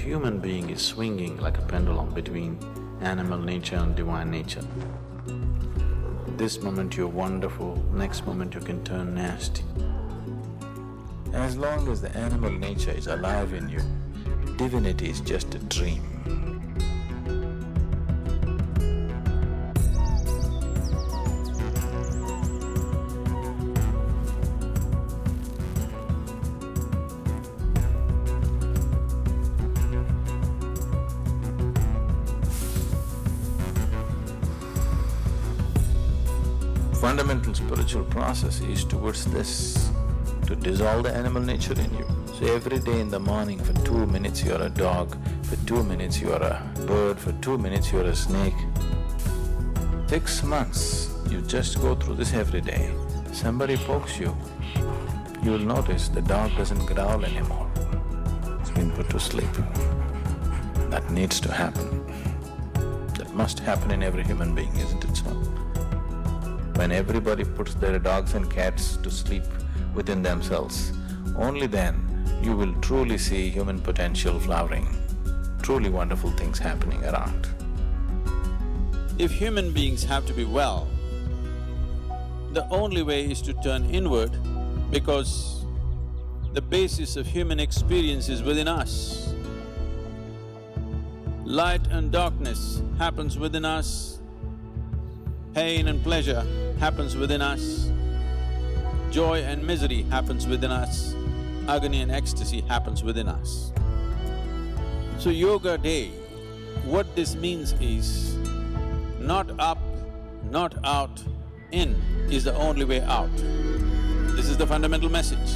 human being is swinging like a pendulum between animal nature and divine nature. This moment you're wonderful, next moment you can turn nasty. As long as the animal nature is alive in you, divinity is just a dream. Fundamental spiritual process is towards this, to dissolve the animal nature in you. So every day in the morning for 2 minutes you're a dog, for 2 minutes you're a bird, for 2 minutes you're a snake. 6 months, you just go through this every day. Somebody pokes you, you will notice the dog doesn't growl anymore. It's been put to sleep. That needs to happen. That must happen in every human being, isn't it so? When everybody puts their dogs and cats to sleep within themselves, only then you will truly see human potential flowering, truly wonderful things happening around. If human beings have to be well, the only way is to turn inward, because the basis of human experience is within us. Light and darkness happens within us, pain and pleasure happens within us, joy and misery happens within us, agony and ecstasy happens within us. So yoga day, what this means is, not up, not out, in is the only way out. This is the fundamental message.